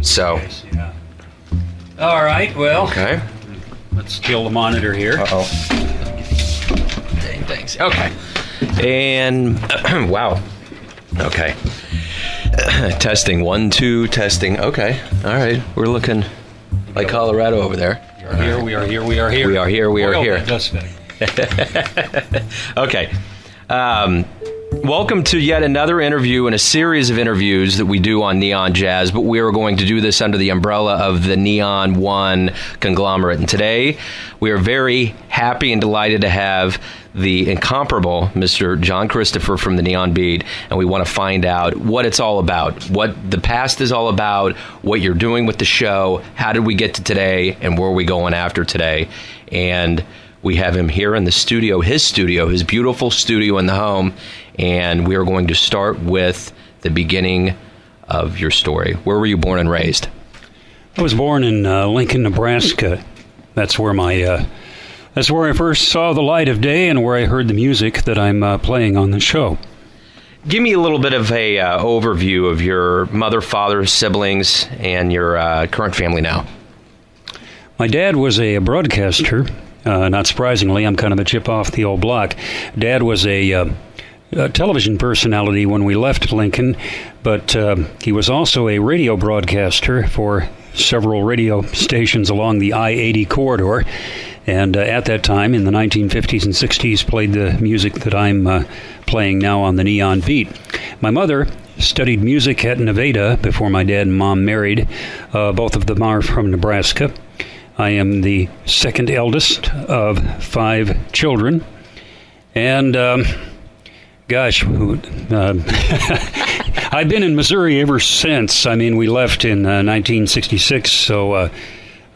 So. Yeah. All right, well. Okay. Let's kill the monitor here. Uh-oh. Dang, thanks. Okay. And, wow. Okay. Testing. 1, 2, testing. Okay. All right. We're looking like Colorado over there. We are here. We are here. We are here. We are here. That does fit. Okay. Welcome to yet another interview in a series of interviews that we do on Neon Jazz, but we are going to do this under the umbrella of the Neon One conglomerate. And today, we are very happy and delighted to have the incomparable Mr. John Christopher from the Neon Beat, and we want to find out what it's all about, what the past is all about, what you're doing with the show, how did we get to today, and where are we going after today. And we have him here in the studio, his beautiful studio in the home, and we are going to start with the beginning of your story. Where were you born and raised? I was born in Lincoln, Nebraska. That's where I first saw the light of day and where I heard the music that I'm playing on the show. Give me a little bit of a overview of your mother, father, siblings, and your current family now. My dad was a broadcaster. Not surprisingly, I'm kind of a chip off the old block. Dad was a television personality when we left Lincoln, but he was also a radio broadcaster for several radio stations along the I-80 corridor, and at that time, in the 1950s and 60s, played the music that I'm playing now on the Neon Beat. My mother studied music at Nevada before my dad and mom married. Both of them are from Nebraska. I am the second eldest of 5 children, and I've been in Missouri ever since. I mean, we left in 1966, so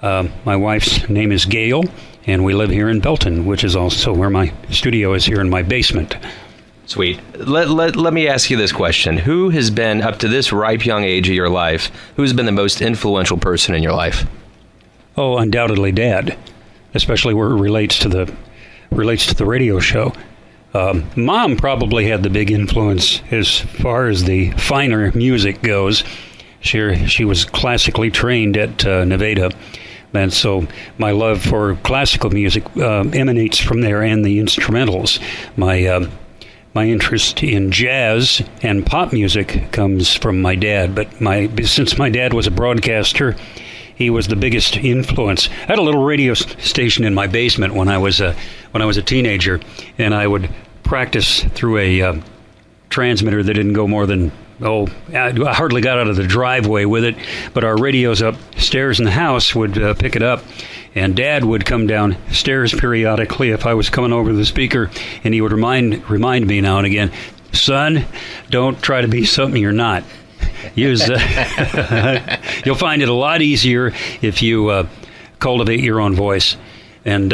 my wife's name is Gail, and we live here in Belton, which is also where my studio is, here in my basement. Sweet. Let me ask you this question. Who has been, up to this ripe young age of your life, who's been the most influential person in your life? Oh, undoubtedly Dad, especially where it relates to the radio show. Mom probably had the big influence as far as the finer music goes. She was classically trained at Nevada, and so my love for classical music emanates from there, and the instrumentals. My interest in jazz and pop music comes from my dad, but since my dad was a broadcaster, he was the biggest influence. I had a little radio station in my basement when I was a teenager, and I would practice through a transmitter that didn't go more than, I hardly got out of the driveway with it, but our radios upstairs in the house would pick it up, and Dad would come downstairs periodically if I was coming over the speaker, and he would remind me now and again, son, don't try to be something you're not. You'll find it a lot easier if you cultivate your own voice. And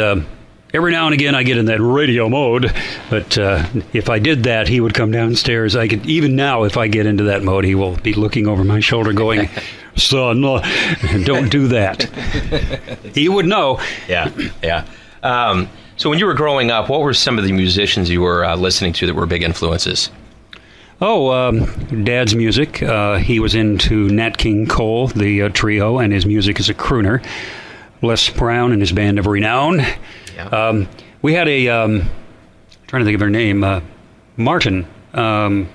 every now and again I get in that radio mode, but if I did that, he would come downstairs. Even now, if I get into that mode, he will be looking over my shoulder going, son, don't do that. He would know. Yeah. So when you were growing up, what were some of the musicians you were listening to that were big influences? Dad's music. He was into Nat King Cole, the trio, and his music as a crooner. Les Brown and his band of renown. Yeah. We had trying to think of her name, Martin. All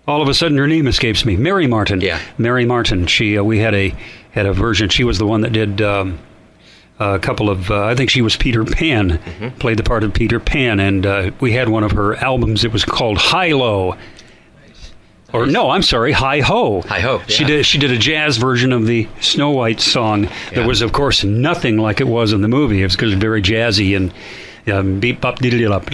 of a sudden her name escapes me. Mary Martin. Yeah. Mary Martin. We had a version. She was the one that did a couple of, I think she was Peter Pan, played the part of Peter Pan, and we had one of her albums. It was called Hi-Lo. Nice. Or no, I'm sorry, Hi-Ho. Hi-Ho, yeah. She did a jazz version of the Snow White song that was, of course, nothing like it was in the movie. It was because very jazzy and beep, bop, diddly, bop,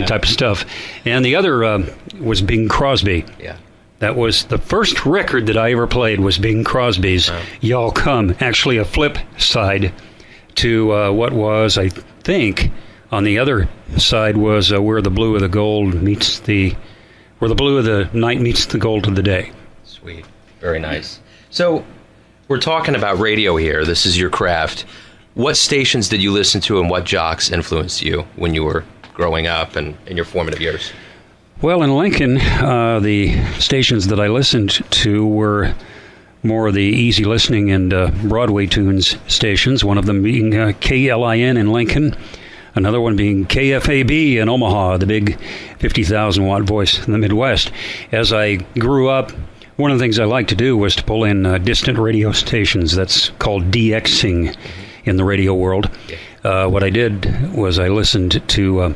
type of stuff. And the other was Bing Crosby. Yeah. That was the first record that I ever played, was Bing Crosby's Y'all Come. Actually, a flip side to what was, I think, on the other side was where the blue of the night meets the gold of the day. Sweet. Very nice. So we're talking about radio here. This is your craft. What stations did you listen to, and what jocks influenced you when you were growing up and in your formative years? Well, in Lincoln, the stations that I listened to were more of the easy listening and Broadway tunes stations, one of them being KLIN in Lincoln, another one being KFAB in Omaha, the big 50,000 watt voice in the Midwest. As I grew up, one of the things I liked to do was to pull in distant radio stations. That's called DXing in the radio world. What I did was I listened to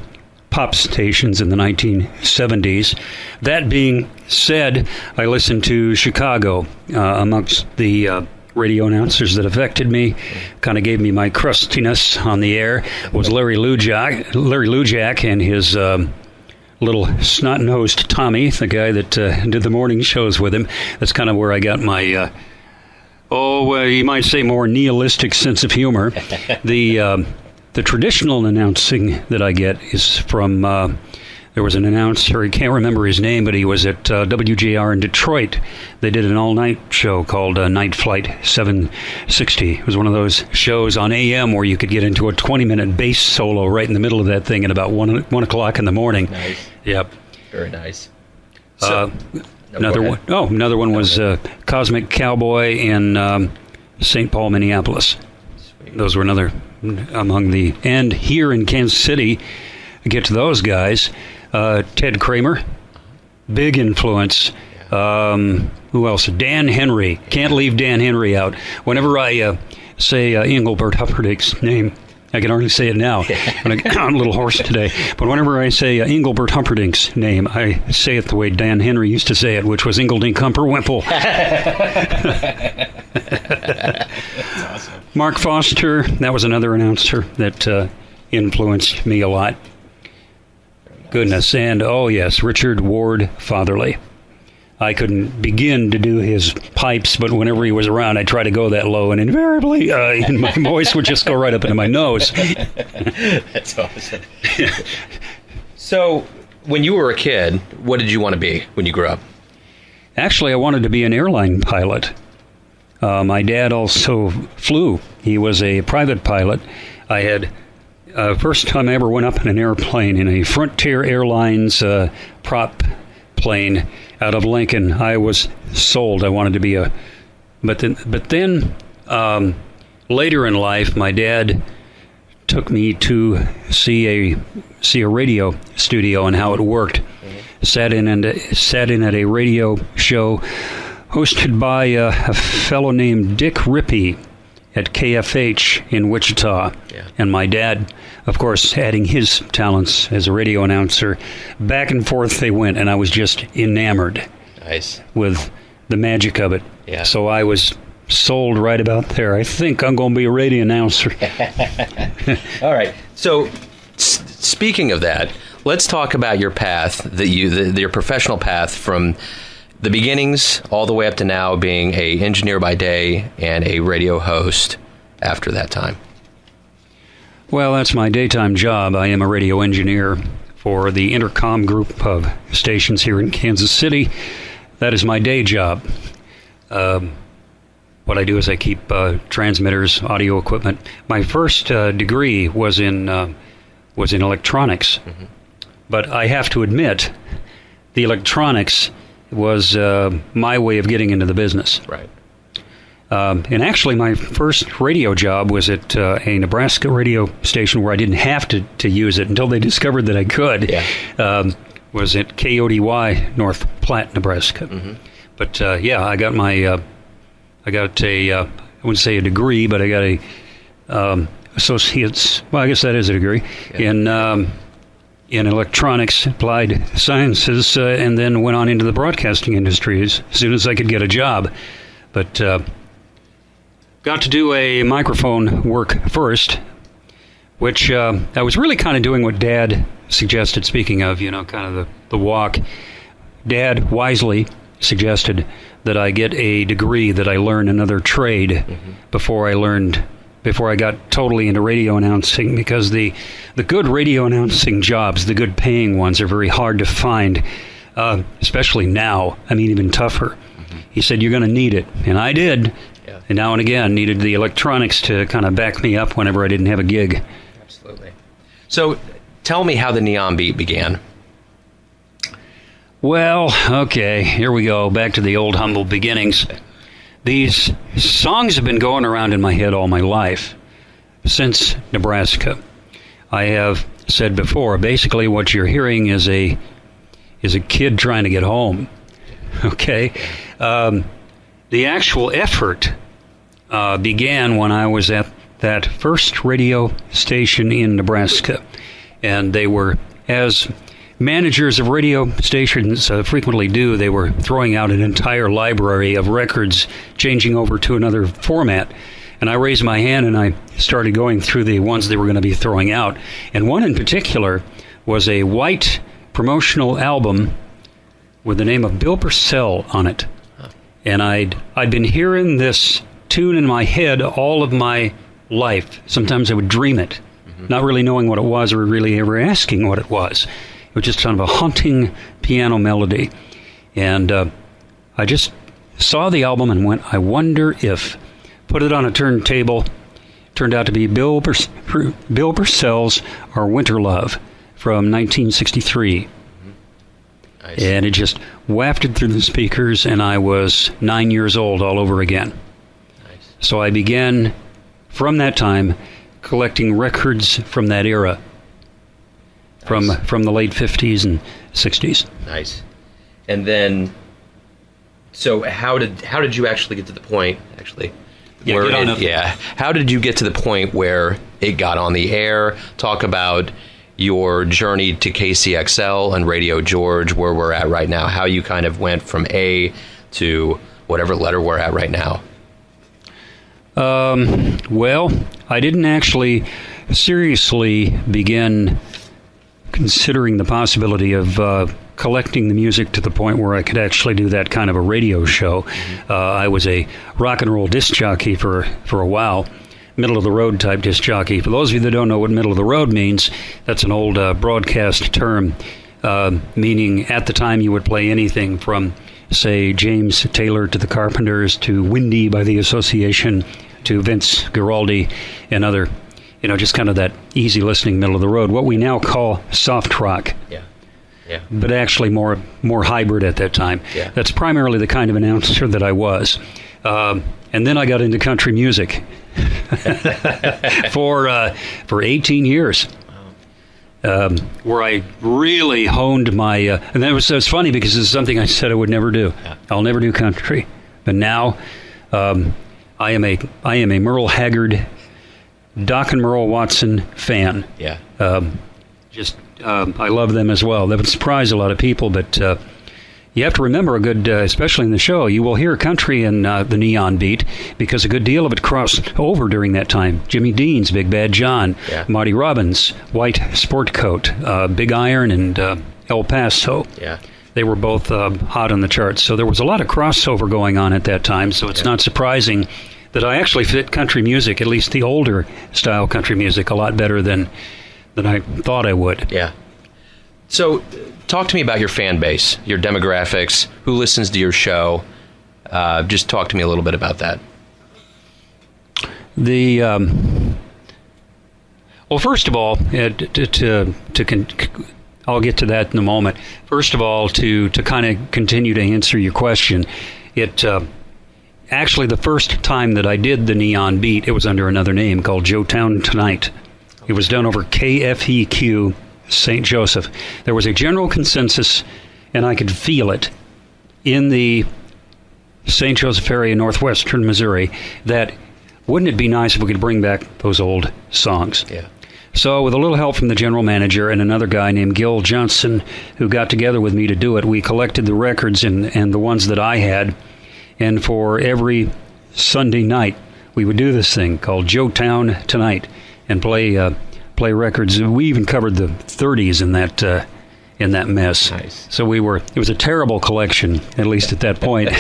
pop stations in the 1970s. That being said, I listened to Chicago. Amongst the radio announcers that affected me, kind of gave me my crustiness on the air, was Larry Lujak and his little snot-nosed Tommy, the guy that did the morning shows with him. That's kind of where I got my, you might say, more nihilistic sense of humor. The traditional announcing that I get is from, there was an announcer, I can't remember his name, but he was at WJR in Detroit. They did an all-night show called Night Flight 760. It was one of those shows on AM where you could get into a 20-minute bass solo right in the middle of that thing at about 1 o'clock in the morning. Nice. Yep. Very nice. Another one was Cosmic Cowboy in St. Paul, Minneapolis. Sweet. Those were another among the... And here in Kansas City, get to those guys, Ted Kramer, big influence. Who else? Dan Henry. Can't leave Dan Henry out. Whenever I say Engelbert Humperdinck's name, I can hardly say it now. I'm a little hoarse today. But whenever I say Engelbert Humperdinck's name, I say it the way Dan Henry used to say it, which was Ingeldink Humperwimple. That's awesome. Mark Foster, that was another announcer that influenced me a lot. Goodness. And, oh yes, Richard Ward Fatherly. I couldn't begin to do his pipes, but whenever he was around, I'd try to go that low, and invariably, my voice would just go right up into my nose. That's awesome. So, when you were a kid, what did you want to be when you grew up? Actually, I wanted to be an airline pilot. My dad also flew. He was a private pilot. I had... first time I ever went up in an airplane, in a Frontier Airlines prop plane out of Lincoln, I was sold. I wanted to be a... But then later in life, my dad took me to see a radio studio and how it worked. Mm-hmm. Sat in at a radio show hosted by a fellow named Dick Rippey at KFH in Wichita. Yeah. And my dad, of course, adding his talents as a radio announcer. Back and forth they went, and I was just enamored with the magic of it. Yeah. So I was sold right about there. I think I'm going to be a radio announcer. All right. So speaking of that, let's talk about your path, your professional path from the beginnings all the way up to now being a engineer by day and a radio host after that time. Well, that's my daytime job. I am a radio engineer for the Intercom group of stations here in Kansas City. That is my day job. What I do is I keep transmitters, audio equipment. My first degree was in electronics, mm-hmm. But I have to admit, the electronics was my way of getting into the business. Right. And actually, my first radio job was at a Nebraska radio station where I didn't have to use it until they discovered that I could. Yeah. Was at KODY, North Platte, Nebraska. Mm-hmm. But I got I wouldn't say a degree, but I got a associate's. Well, I guess that is a degree in electronics, applied sciences, and then went on into the broadcasting industry as soon as I could get a job. But got to do a microphone work first, which I was really kind of doing what Dad suggested, speaking of, kind of the walk. Dad wisely suggested that I get a degree, that I learn another trade mm-hmm. before I got totally into radio announcing, because the good radio announcing jobs, the good paying ones, are very hard to find, especially now. I mean, even tougher. Mm-hmm. He said, you're going to need it. And I did. Yeah. And now and again, needed the electronics to kind of back me up whenever I didn't have a gig. Absolutely. So tell me how the Neon Beat began. Well, okay, here we go. Back to the old humble beginnings. these songs have been going around in my head all my life, since Nebraska. I have said before, basically what you're hearing is a kid trying to get home. Okay? The actual effort began when I was at that first radio station in Nebraska. And they were, as managers of radio stations frequently do, they were throwing out an entire library of records, changing over to another format. And I raised my hand and I started going through the ones they were going to be throwing out. And one in particular was a white promotional album with the name of Bill Purcell on it. And I'd been hearing this tune in my head all of my life. Sometimes I would dream it, not really knowing what it was or really ever asking what it was. It was just kind of a haunting piano melody. And I just saw the album and went, I wonder if... Put it on a turntable. Turned out to be Bill Purcell's Our Winter Love from 1963. Nice. And it just wafted through the speakers, and I was 9 years old all over again. Nice. So I began, from that time, collecting records from that era, nice. from the late 50s and 60s. Nice. And then, so how did you actually get to the point, actually? How did you get to the point where it got on the air? Talk about your journey to KCXL and Radio George, where we're at right now, how you kind of went from A to whatever letter we're at right now. Well, I didn't actually seriously begin considering the possibility of collecting the music to the point where I could actually do that kind of a radio show. I was a rock and roll disc jockey for a while, middle of the road type disc jockey. For those of you that don't know what middle of the road means, that's an old broadcast term, meaning at the time you would play anything from, say, James Taylor to the Carpenters to Windy by the Association to Vince Guaraldi and other, just kind of that easy listening middle of the road, what we now call soft rock. Yeah. Yeah. But actually more hybrid at that time. Yeah. That's primarily the kind of announcer that I was. And then I got into country music for 18 years. Where I really honed my... and it was funny because it's something I said I would never do. Yeah. I'll never do country. But now I am a Merle Haggard, Doc and Merle Watson fan. Yeah. I love them as well. That would surprise a lot of people, but you have to remember especially in the show, you will hear country in the Neon Beat because a good deal of it crossed over during that time. Jimmy Dean's Big Bad John, yeah. Marty Robbins, White Sport Coat, Big Iron, and El Paso. Yeah. They were both hot on the charts. So there was a lot of crossover going on at that time, so it's not surprising that I actually fit country music, at least the older style country music, a lot better than I thought I would. Yeah. So talk to me about your fan base, your demographics, who listens to your show. Just talk to me a little bit about that. Well, first of all, I'll get to that in a moment. First of all, to kind of continue to answer your question, actually the first time that I did the Neon Beat, it was under another name called Joetown Tonight. It was done over KFEQ St. Joseph. There was a general consensus, and I could feel it in the St. Joseph area, northwestern Missouri, that wouldn't it be nice if we could bring back those old songs? Yeah. So with a little help from the general manager and another guy named Gil Johnson, who got together with me to do it, we collected the records and the ones that I had, and for every Sunday night, we would do this thing called Joetown Tonight and play records. We even covered the 30s in that mess. Nice. So it was a terrible collection, at least at that point.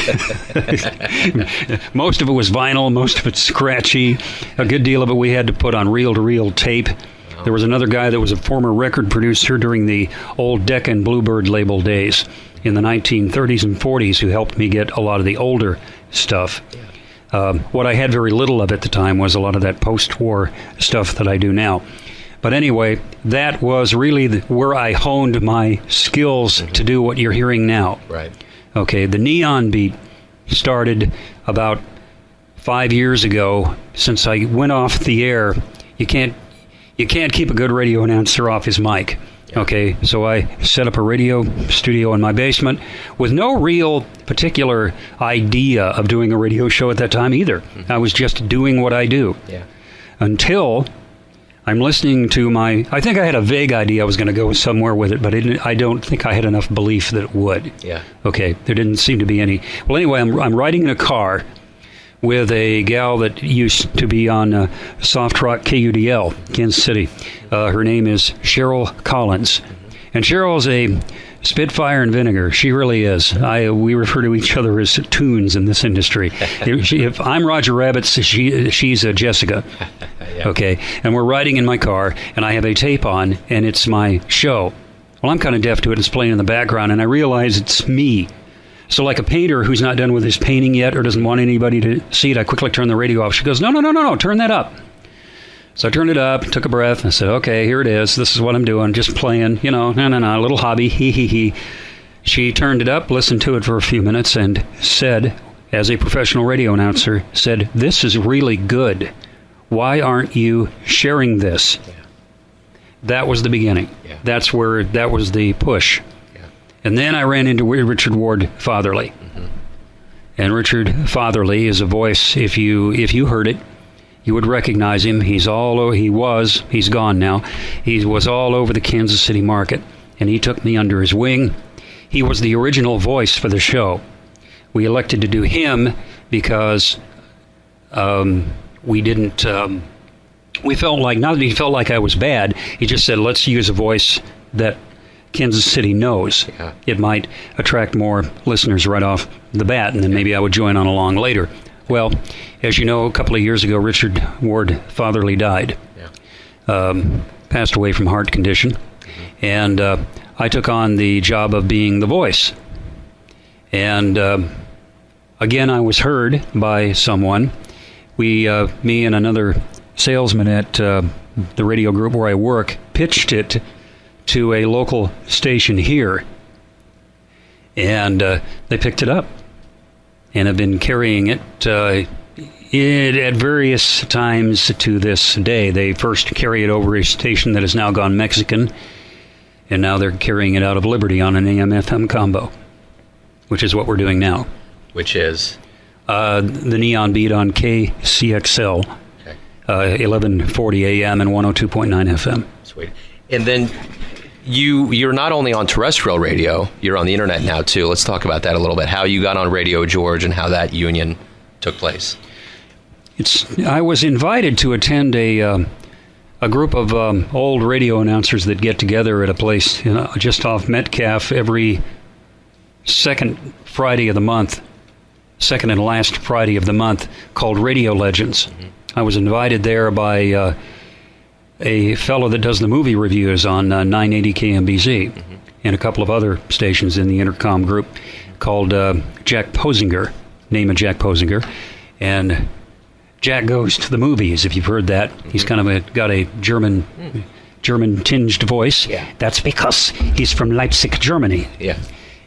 Most of it was vinyl, most of it scratchy. A good deal of it we had to put on reel-to-reel tape. Wow. There was another guy that was a former record producer during the old Deccan Bluebird label days in the 1930s and 40s who helped me get a lot of the older stuff. Yeah. What I had very little of at the time was a lot of that post-war stuff that I do now. But anyway, that was really where I honed my skills to do what you're hearing now. Right. Okay, the Neon Beat started about 5 years ago, since I went off the air, you can't keep a good radio announcer off his mic. Okay, so I set up a radio studio in my basement with no real particular idea of doing a radio show at that time either. Mm-hmm. I was just doing what I do. Yeah. Until I'm listening to I think I had a vague idea I was going to go somewhere with it, but I don't think I had enough belief that it would. Yeah. Okay, there didn't seem to be any. Well, anyway, I'm riding in a car with a gal that used to be on Soft Rock KUDL, Kansas City. Her name is Cheryl Collins. And Cheryl's a spitfire and vinegar. She really is. We refer to each other as tunes in this industry. If I'm Roger Rabbit, she's Jessica. Yeah. Okay, and we're riding in my car, and I have a tape on, and it's my show. Well, I'm kind of deaf to it. It's playing in the background, and I realize it's me. So like a painter who's not done with his painting yet or doesn't want anybody to see it, I quickly turn the radio off. She goes, no, turn that up. So I turned it up, took a breath, and I said, okay, here it is. This is what I'm doing, just playing, no, a little hobby, hee. She turned it up, listened to it for a few minutes, and said, as a professional radio announcer, said, this is really good. Why aren't you sharing this? Yeah. That was the beginning. Yeah. That was the push. And then I ran into Richard Ward Fatherly. Mm-hmm. And Richard Fatherly is a voice, if you heard it, you would recognize him. He's gone now. He was all over the Kansas City market. And he took me under his wing. He was the original voice for the show. We elected to do him because we didn't... we felt like, not that he felt like I was bad, he just said, let's use a voice that Kansas City knows. Yeah. It might attract more listeners right off the bat, and then maybe I would join on along later. Well, as you know, a couple of years ago, Richard Ward Fatherly died. Yeah. Passed away from heart condition. Mm-hmm. And I took on the job of being the voice. And again, I was heard by someone. Me and another salesman at the radio group where I work pitched it to a local station here, and they picked it up and have been carrying it at various times to this day. They first carry it over a station that has now gone Mexican, and now they're carrying it out of Liberty on an AM/FM combo, which is what we're doing now. Which is? The Neon Beat on KCXL, okay. 1140 AM and 102.9 FM. Sweet. And then you're not only on terrestrial radio, you're on the internet now too. Let's talk about that a little bit. How you got on Radio George and how that union took place. I was invited to attend a group of old radio announcers that get together at a place just off Metcalf every second Friday of the month, second and last Friday of the month, called Radio Legends. Mm-hmm. I was invited there by a fellow that does the movie reviews on 980 KMBZ, mm-hmm. and a couple of other stations in the intercom group called Jack Posinger, name of Jack Posinger. And Jack goes to the movies, if you've heard that. Mm-hmm. He's kind of got a German-tinged voice. Yeah. That's because he's from Leipzig, Germany. Yeah.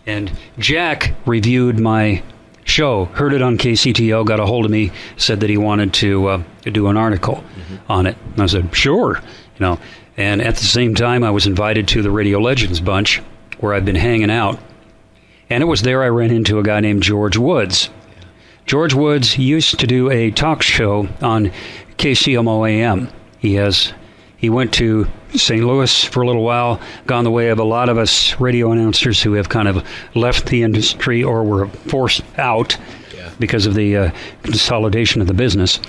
And Jack reviewed my show, heard it on KCTO, got a hold of me, said that he wanted to do an article mm-hmm. on it. And I said, sure. And at the same time, I was invited to the Radio Legends bunch, where I've been hanging out. And it was there I ran into a guy named George Woods. Yeah. George Woods used to do a talk show on KCMO AM. He went to St. Louis for a little while, gone the way of a lot of us radio announcers who have kind of left the industry or were forced out because of the consolidation of the business.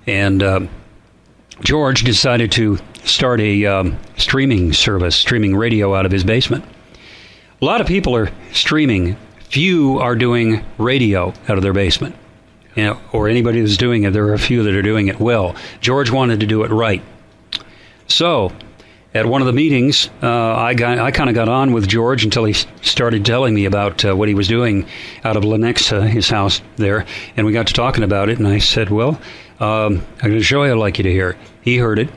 And George decided to start a streaming service, streaming radio out of his basement. A lot of people are streaming. Few are doing radio out of their basement. Or anybody that's doing it, there are a few that are doing it well. George wanted to do it right. So, at one of the meetings, I kind of got on with George until he started telling me about what he was doing out of Lenexa, his house there, and we got to talking about it, and I said, well, I'm going to show you I'd like you to hear. He heard it,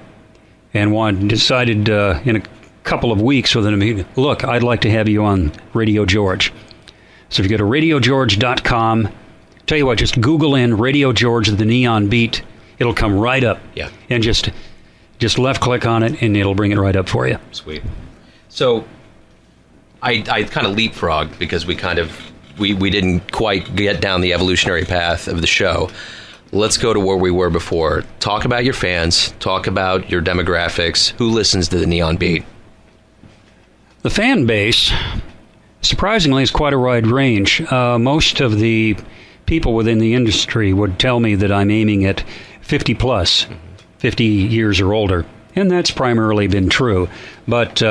and decided in a couple of weeks within a meeting, look, I'd like to have you on Radio George. So if you go to radiogeorge.com, Tell you what, just Google in Radio George, the Neon Beat. It'll come right up. Yeah. And just left-click on it, and it'll bring it right up for you. Sweet. So I kind of leapfrogged because we didn't quite get down the evolutionary path of the show. Let's go to where we were before. Talk about your fans. Talk about your demographics. Who listens to the Neon Beat? The fan base, surprisingly, is quite a wide range. Most of the people within the industry would tell me that I'm aiming at 50 plus, 50 years or older, and that's primarily been true. But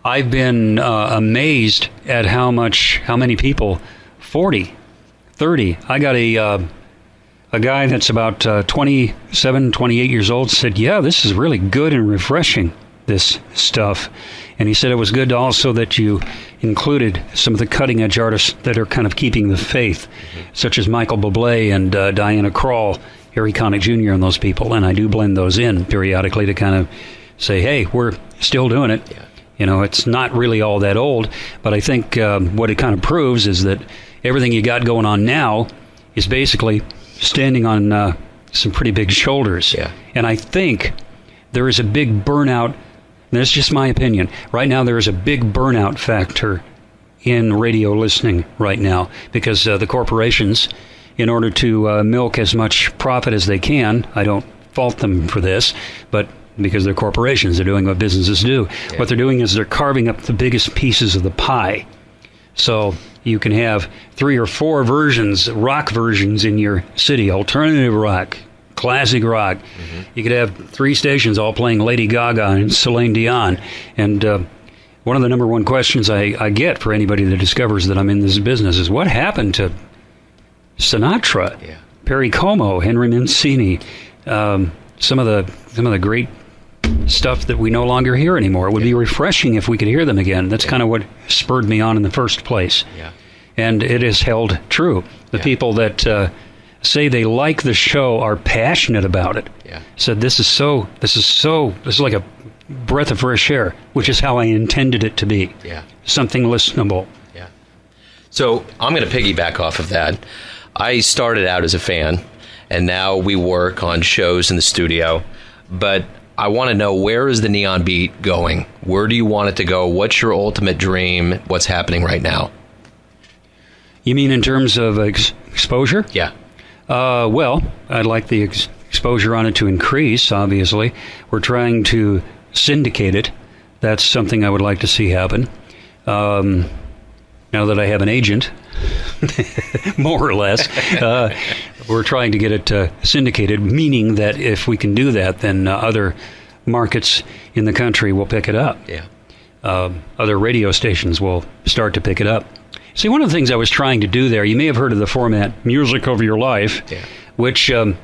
I've been amazed at how many people, 40, 30. I got a guy that's about 27, 28 years old said, yeah, this is really good and refreshing, this stuff. And he said it was good also that you included some of the cutting-edge artists that are kind of keeping the faith, such as Michael Bublé and Diana Krall, Harry Connick Jr. and those people. And I do blend those in periodically to kind of say, hey, we're still doing it. Yeah. You know, it's not really all that old, but I think what it kind of proves is that everything you got going on now is basically standing on some pretty big shoulders. Yeah. And I think there is a big burnout. That's just my opinion. Right now, there is a big burnout factor in radio listening right now because the corporations, in order to milk as much profit as they can, I don't fault them for this, but because they're corporations, they're doing what businesses do. Yeah. What they're doing is they're carving up the biggest pieces of the pie. So you can have 3 or 4 versions, rock versions in your city, alternative rock, classic rock. Mm-hmm. You could have 3 stations all playing Lady Gaga and Celine Dion. And one of the number one questions I get for anybody that discovers that I'm in this business is, what happened to Sinatra, Perry Como, Henry Mancini, some of the great stuff that we no longer hear anymore? It would be refreshing if we could hear them again. That's kind of what spurred me on in the first place. Yeah. And it has held true. The people that say they like the show are passionate about it. Yeah. Said this is like a breath of fresh air, which is how I intended it to be. Yeah. Something listenable. Yeah. So I'm going to piggyback off of that. I started out as a fan, and now we work on shows in the studio, but I want to know, where is the Neon Beat going? Where do you want it to go? What's your ultimate dream? What's happening right now? You mean in terms of exposure? Yeah. Well, I'd like the exposure on it to increase, obviously. We're trying to syndicate it. That's something I would like to see happen. Now that I have an agent, more or less, we're trying to get it syndicated, meaning that if we can do that, then other markets in the country will pick it up. Yeah. Other radio stations will start to pick it up. See, one of the things I was trying to do there, you may have heard of the format Music of Your Life, which a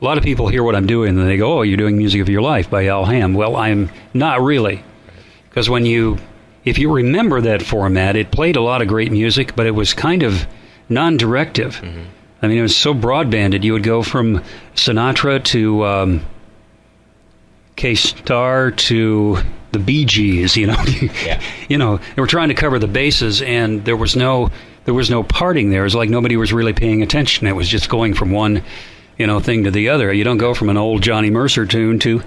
lot of people hear what I'm doing and they go, oh, you're doing Music of Your Life by Al Hamm. Well, I'm not really. Because if you remember that format, it played a lot of great music, but it was kind of non-directive. Mm-hmm. I mean, it was so broadbanded. You would go from Sinatra to K-Star to the Bee Gees, you know. You know, they were trying to cover the bases, and there was no parting there. It was like nobody was really paying attention. It was just going from one, thing to the other. You don't go from an old Johnny Mercer tune to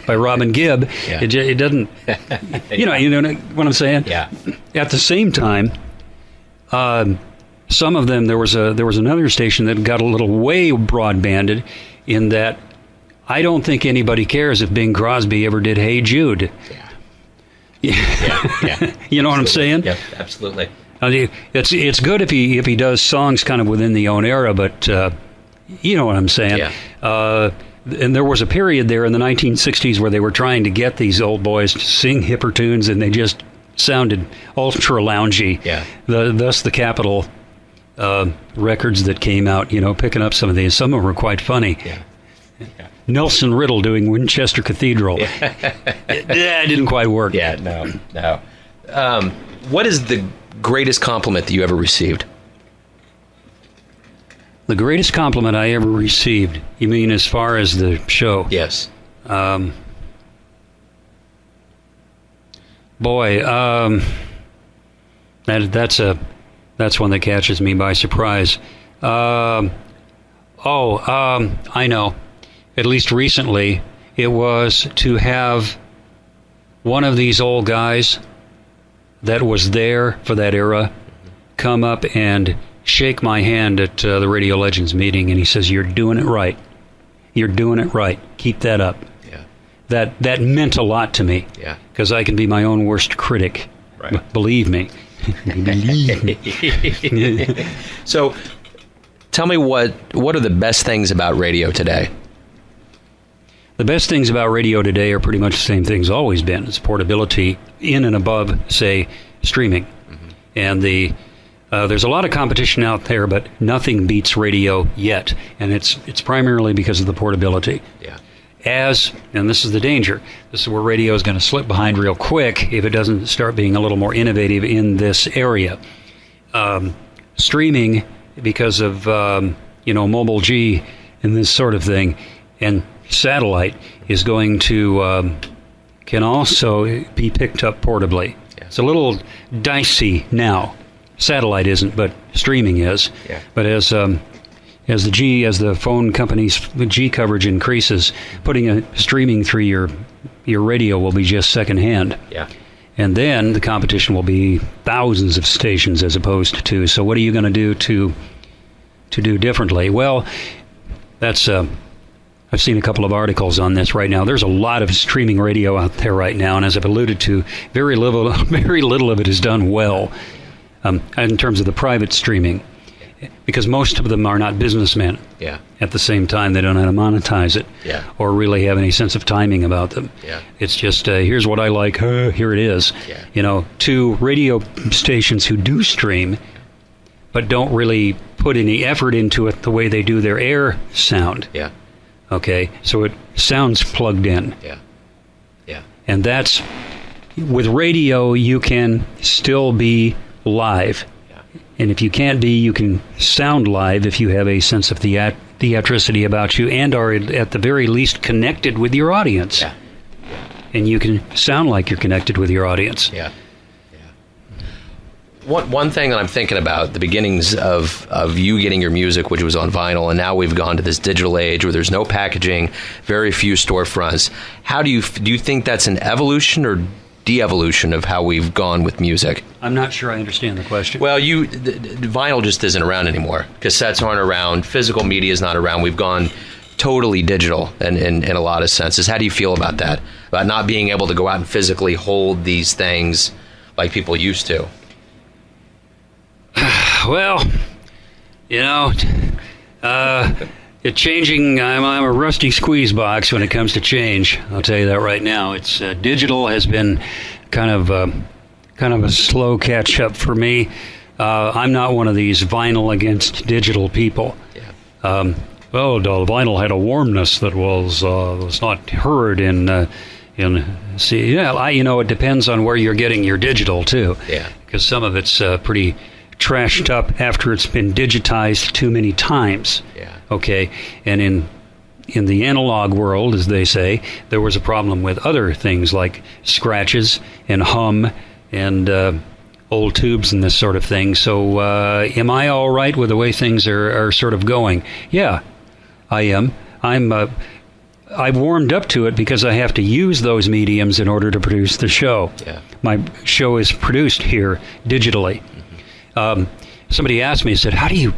by Robin Gibb. Yeah. It doesn't. You know what I'm saying? Yeah. At the same time, some of them there was another station that got a little way broadbanded, in that I don't think anybody cares if Bing Crosby ever did Hey Jude. Yeah. You know what I'm saying? Yeah, absolutely. It's good if he does songs kind of within the own era, but you know what I'm saying? Yeah. And there was a period there in the 1960s where they were trying to get these old boys to sing hipper tunes, and they just sounded ultra loungy. Yeah. Thus the Capitol records that came out, picking up some of these. Some of them were quite funny. Yeah. Nelson Riddle doing Winchester Cathedral. It didn't quite work. Yeah, no. What is the greatest compliment that you ever received? The greatest compliment I ever received? You mean as far as the show? Yes. Boy, that's a That's one that catches me by surprise. I know. At least recently, it was to have one of these old guys that was there for that era come up and shake my hand at the Radio Legends meeting, and he says, "You're doing it right. You're doing it right. Keep that up." Yeah. That meant a lot to me. Yeah. Because I can be my own worst critic. Right. Believe me. Believe me. So, tell me what are the best things about radio today? The best things about radio today are pretty much the same things always been. It's portability in and above, say, streaming. Mm-hmm. And there's a lot of competition out there, but nothing beats radio yet. And it's primarily because of the portability. Yeah. And this is the danger, this is where radio is going to slip behind real quick if it doesn't start being a little more innovative in this area. Streaming, because of mobile G and this sort of thing, and satellite is going to can also be picked up portably. Yeah. It's a little dicey now. Satellite isn't, but streaming is. Yeah. But as the phone companies, the G coverage increases, putting a streaming through your radio will be just secondhand. Yeah. And then the competition will be thousands of stations as opposed to. So what are you going to do to do differently? Well, that's I've seen a couple of articles on this right now. There's a lot of streaming radio out there right now, and as I've alluded to, very little of it is done well in terms of the private streaming. Because most of them are not businessmen. Yeah. At the same time, they don't know how to monetize it. Yeah. Or really have any sense of timing about them. Yeah. It's just, here's what I like, here it is. Yeah. To radio stations who do stream, but don't really put any effort into it the way they do their air sound. Yeah. Okay, so it sounds plugged in. Yeah. Yeah. And that's, with radio, you can still be live. And if you can't be, you can sound live if you have a sense of theatricity about you and are at the very least connected with your audience. Yeah. And you can sound like you're connected with your audience. Yeah. Yeah. One thing that I'm thinking about, the beginnings of you getting your music, which was on vinyl, and now we've gone to this digital age where there's no packaging, very few storefronts. How do you think that's an evolution or de-evolution of how we've gone with music? I'm not sure I understand the question. Well, vinyl just isn't around anymore. Cassettes aren't around. Physical media is not around. We've gone totally digital in a lot of senses. How do you feel about that? About not being able to go out and physically hold these things like people used to? Well, it's changing. I'm a rusty squeeze box when it comes to change. I'll tell you that right now. It's digital has been kind of a slow catch up for me. I'm not one of these vinyl against digital people. Yeah. The vinyl had a warmness that was not heard in. See, yeah, it depends on where you're getting your digital too. Yeah. Because some of it's pretty trashed up after it's been digitized too many times. Yeah. Okay, and in the analog world, as they say, there was a problem with other things like scratches and hum and old tubes and this sort of thing. So am I all right with the way things are sort of going? Yeah, I am. I've warmed up to it because I have to use those mediums in order to produce the show. Yeah. My show is produced here digitally. Somebody asked me, said, how do you...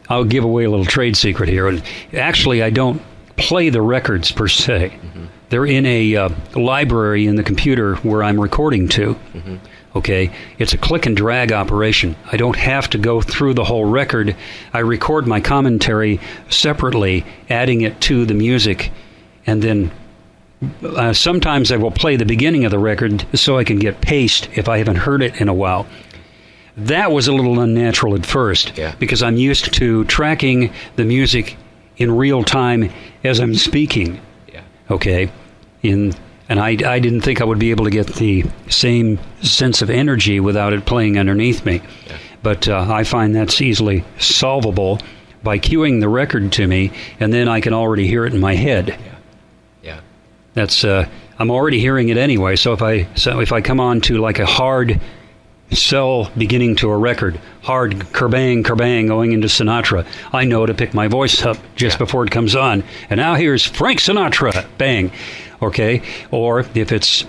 I'll give away a little trade secret here. And actually, I don't play the records per se. Mm-hmm. They're in a library in the computer where I'm recording to. Mm-hmm. Okay? It's a click and drag operation. I don't have to go through the whole record. I record my commentary separately, adding it to the music, and then sometimes I will play the beginning of the record so I can get paced if I haven't heard it in a while. That was a little unnatural at first, because I'm used to tracking the music in real time as I'm speaking. Yeah. Okay, and I didn't think I would be able to get the same sense of energy without it playing underneath me. Yeah. But I find that's easily solvable by cueing the record to me, and then I can already hear it in my head. Yeah. Yeah. That's I'm already hearing it anyway. So if I come on to like a hard cell beginning to a record, hard kerbang, kerbang going into Sinatra, I know to pick my voice up just before it comes on. And now here's Frank Sinatra, bang. Okay? Or if it's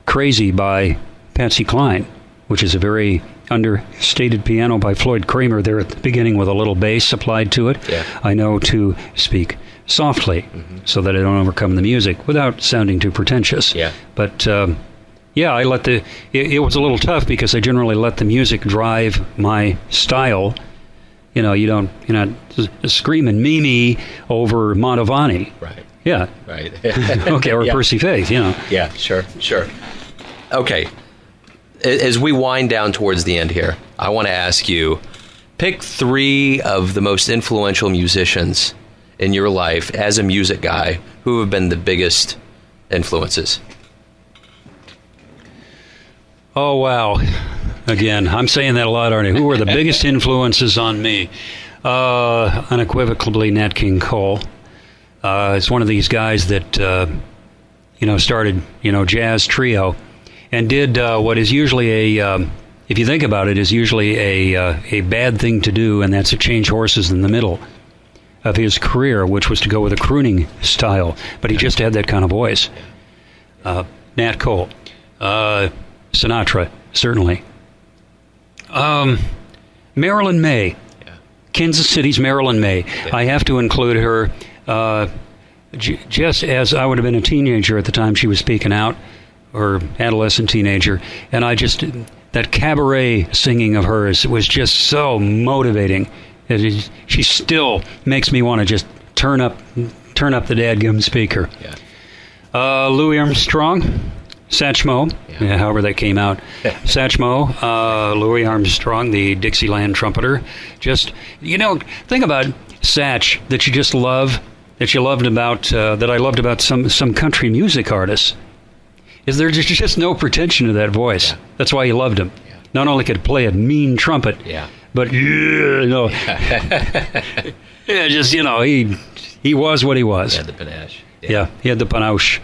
Crazy by Patsy Cline, which is a very understated piano by Floyd Kramer there at the beginning with a little bass applied to it, I know to speak softly so that I don't overcome the music without sounding too pretentious. But I let it was a little tough because I generally let the music drive my style. You're not screaming Mimi over Mantovani. Right. Yeah. Right. Okay, or Percy Faith, Yeah, sure. Okay. As we wind down towards the end here, I want to ask you, pick 3 of the most influential musicians in your life as a music guy who have been the biggest influences. Oh, wow. Again, I'm saying that a lot, aren't I? Who were the biggest influences on me? Unequivocally Nat King Cole. It's one of these guys that, started, jazz trio and did what is usually if you think about it, is usually a bad thing to do, and that's to change horses in the middle of his career, which was to go with a crooning style. But he just had that kind of voice. Nat Cole. Sinatra, certainly. Marilyn May. Kansas City's Marilyn May. I have to include her just as I would have been a teenager at the time she was speaking out, or adolescent teenager, and that cabaret singing of hers was just so motivating. She still makes me want to just turn up the dadgum speaker. Louis Armstrong, Satchmo, however that came out. Satchmo, Louis Armstrong, the Dixieland trumpeter. Just, think about Satch that you just love, that you loved about, that I loved about some country music artists. Is there just no pretension to that voice? That's why you loved him. Not only could he play a mean trumpet, but he was what he was. He had the panache. He had the panache.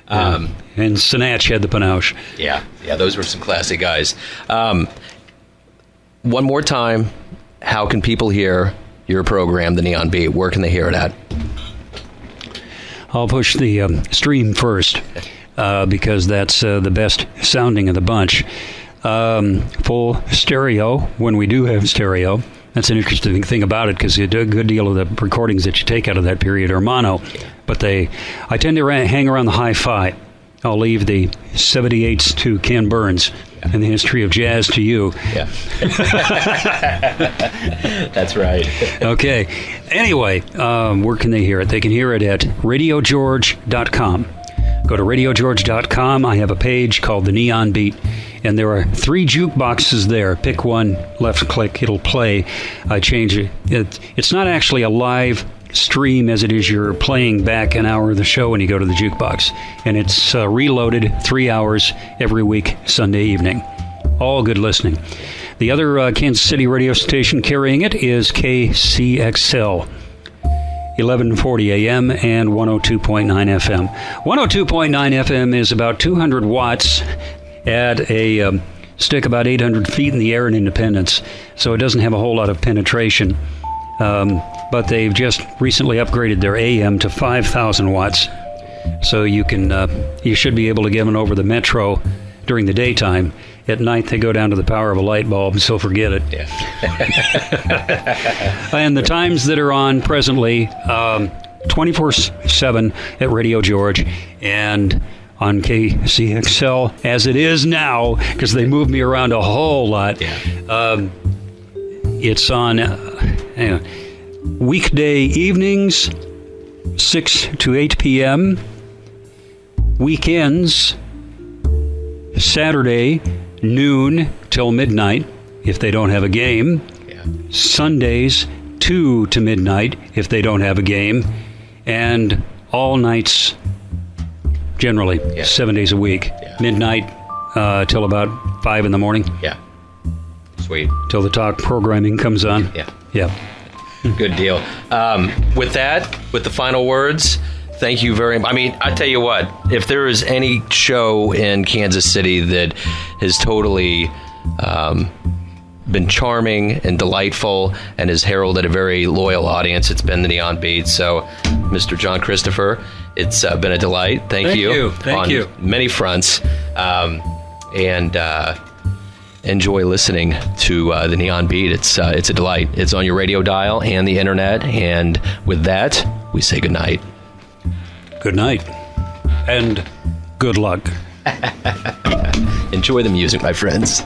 And Sinach had the panache. Yeah, those were some classic guys. One more time, how can people hear your program, The Neon Beat? Where can they hear it at? I'll push the stream first because that's the best sounding of the bunch. Full stereo, when we do have stereo. That's an interesting thing about it because a good deal of the recordings that you take out of that period are mono. But I tend to hang around the hi-fi. I'll leave the 78s to Ken Burns and the history of jazz to you. That's right. Okay. Anyway, where can they hear it? They can hear it at radiogeorge.com. Go to radiogeorge.com. I have a page called The Neon Beat, and there are 3 jukeboxes there. Pick one, left click, it'll play. I change it. It's not actually a live stream as it is you're playing back an hour of the show when you go to the jukebox. And it's reloaded 3 hours every week, Sunday evening. All good listening. The other Kansas City radio station carrying it is KCXL. 1140 AM and 102.9 FM. 102.9 FM is about 200 watts at a stick about 800 feet in the air in Independence, so it doesn't have a whole lot of penetration. But they've just recently upgraded their AM to 5,000 watts, so you should be able to get them over the metro during the daytime. At night, they go down to the power of a light bulb, so forget it. And the times that are on presently, 24/7 at Radio George and on KCXL, as it is now, because they move me around a whole lot. It's on weekday evenings, 6 to 8 p.m., weekends, Saturday, noon till midnight if they don't have a game. Sundays 2 to midnight if they don't have a game, and all nights generally 7 days a week, midnight till about 5 in the morning. Sweet. Till the talk programming comes on. Good deal. With the final words, thank you very much. I mean, I tell you what, if there is any show in Kansas City that has totally been charming and delightful and has heralded a very loyal audience. It's been the Neon Beat. So, Mr. John Christopher, it's been a delight. Thank you. Thank you. Many fronts. And enjoy listening to the Neon Beat. It's a delight. It's on your radio dial and the internet. And with that, we say good night. Good night. And good luck. Enjoy the music, my friends.